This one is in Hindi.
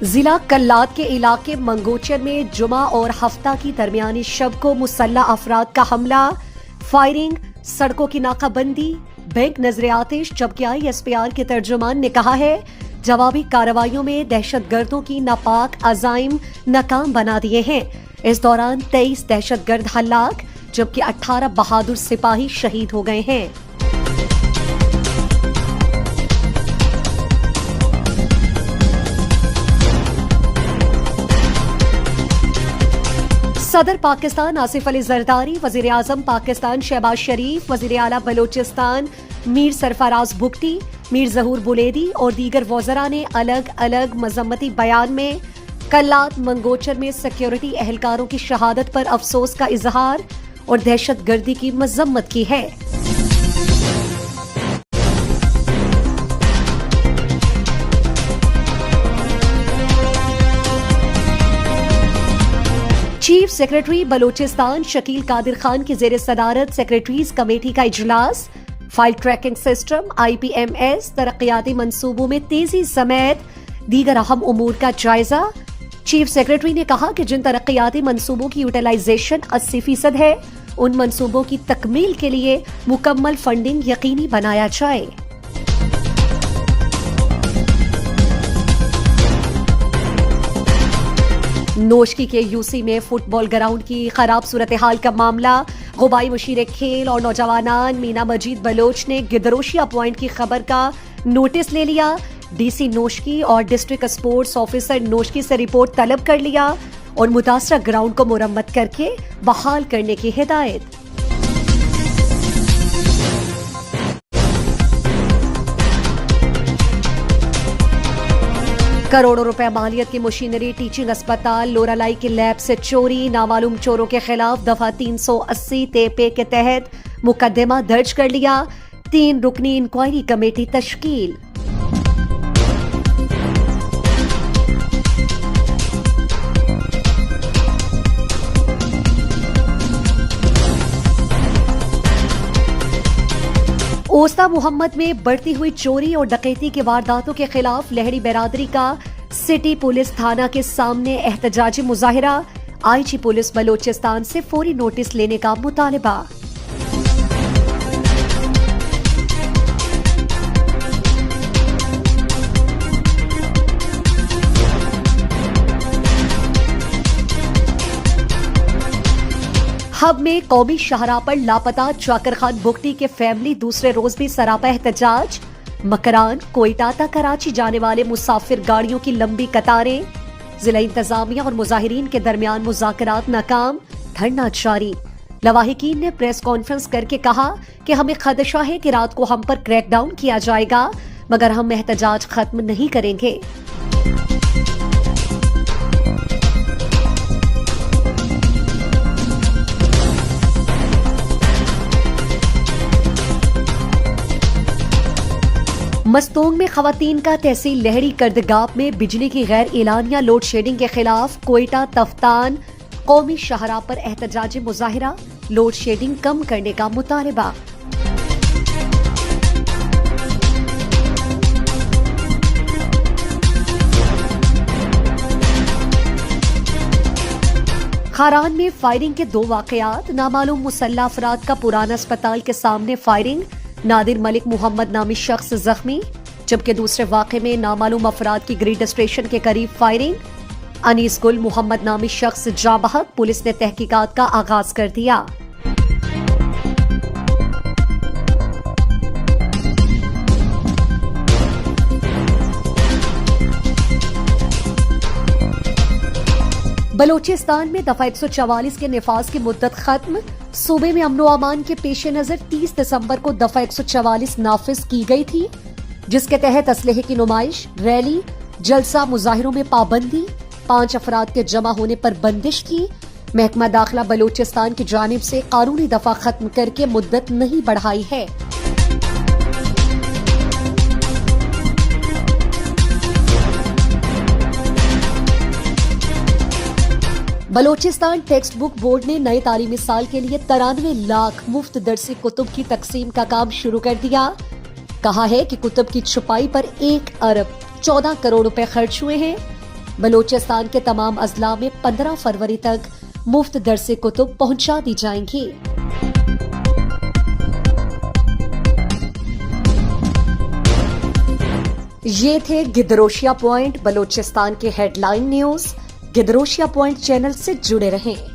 जिला कल्लात के इलाके मंगोचर में जुमा और हफ्ता की दरमियानी शब को मुसल्ला अफराद का हमला, फायरिंग, सड़कों की नाकाबंदी, बैंक नजर आतिश। जबकि ISPR के तर्जुमान ने कहा है जवाबी कार्रवाइयों में दहशतगर्दों की नापाक अजाइम नाकाम बना दिए हैं। इस दौरान 23 दहशतगर्द हलाक जबकि 18 बहादुर सिपाही शहीद हो गए हैं। सदर पाकिस्तान आसिफ अली जरदारी, वजीर आजम पाकिस्तान शहबाज शरीफ, वजीर आला बलोचिस्तान मीर सरफराज भुगटी, मीर जहूर बुलेदी और दीगर वज़रा ने अलग अलग मजम्मती बयान में कल्लात मंगोचर में सिक्योरिटी एहलकारों की शहादत पर अफसोस का इजहार और दहशतगर्दी की मजम्मत की है। चीफ सेक्रेटरी बलोचिस्तान शकील कादिर खान की जेर सदारत सेक्रेटरीज कमेटी का इजलास, फाइल ट्रैकिंग सिस्टम, IPMS, तरक्याती मंसूबों में तेजी समेत दीगर अहम उमूर का जायजा। चीफ सेक्रेटरी ने कहा कि जिन तरक्याती मंसूबों की यूटिलाइजेशन 80% है, उन मंसूबों की तकमील के लिए मुकम्मल फंडिंग यकीनी बनाया जाए। नोशकी के UC में फुटबॉल ग्राउंड की खराब सूरत हाल का मामला, गुबाई मुशीर खेल और नौजवानान मीना मजीद बलोच ने गिदरोशिया पॉइंट की खबर का नोटिस ले लिया। DC नोशकी और डिस्ट्रिक्ट स्पोर्ट्स ऑफिसर नोशकी से रिपोर्ट तलब कर लिया और मुतासरा ग्राउंड को मुरम्मत करके बहाल करने की हिदायत। करोड़ों रुपए मालियत की मशीनरी टीचिंग अस्पताल लोरालाई की लैब से चोरी, नामालूम चोरों के खिलाफ दफा 380 तेपे के तहत मुकदमा दर्ज कर लिया। 3 रुकनी इंक्वायरी कमेटी तश्कील। ओस्ता मोहम्मद में बढ़ती हुई चोरी और डकैती के वारदातों के खिलाफ लहरी बिरादरी का सिटी पुलिस थाना के सामने एहतजाजी मुजाहिरा, IG पुलिस बलोचिस्तान से फौरी नोटिस लेने का मुतालबा। हब में कौमी शाहराह पर लापता जाकर खान भुगटी के फैमिली दूसरे रोज भी सरापा एहतजाज। मकरान, कोयटा तक कराची जाने वाले मुसाफिर गाड़ियों की लंबी कतारें, जिला इंतजामिया और मुजाहिरीन के दरमियान मुज़ाकरात नाकाम, धरना जारी। लवाहिकीन ने प्रेस कॉन्फ्रेंस करके कहा कि हमें खदशा है कि रात को हम पर क्रैकडाउन किया जाएगा, मगर हम एहतजाज खत्म नहीं करेंगे। मस्तोंग में खवातीन का तहसील लहरी कर्दगाप में बिजली की गैर एलानिया लोड शेडिंग के खिलाफ कोयटा तफ्तान कौमी शाहराह पर एहतजाजी मुजाहिरा, लोड शेडिंग कम करने का मुतालबा। खारान में फायरिंग के 2 वाकयात, नामालूम मुसल्ला अफराद का पुराना अस्पताल के सामने फायरिंग, नादिर मलिक मोहम्मद नामी शख्स जख्मी, जबकि दूसरे वाक़े में नामालूम अफराद की ग्रिड स्टेशन के करीब फायरिंग, अनीस गुल मोहम्मद नामी शख्स जाँ बहक। पुलिस ने तहकीकात का आगाज कर दिया। बलोचिस्तान में दफा 144 के निफाज की मुद्दत खत्म। सूबे में अमनो अमान के पेश नजर 30 दिसंबर को दफा 144 नाफिज की गई थी, जिसके तहत असलहे की नुमाइश, रैली, जलसा, मुजाहिरों में पाबंदी, 5 अफराद के जमा होने पर बंदिश थी। महकमा दाखिला बलोचिस्तान की जानिब से कानूनी दफा खत्म करके मुद्दत नहीं बढ़ाई है। बलोचिस्तान टेक्स्ट बुक बोर्ड ने नए तालीमी साल के लिए 93 लाख मुफ्त दरसी कुतुब की तकसीम का काम शुरू कर दिया। कहा है कि कुतुब की छुपाई पर 1 अरब 14 करोड़ रुपए खर्च हुए हैं। बलूचिस्तान के तमाम अजला में 15 फरवरी तक मुफ्त दरसे कुतुब पहुंचा दी जाएंगी। ये थे गिदरोशिया पॉइंट बलूचिस्तान के हेडलाइन न्यूज। गिदरोशिया पॉइंट चैनल से जुड़े रहें।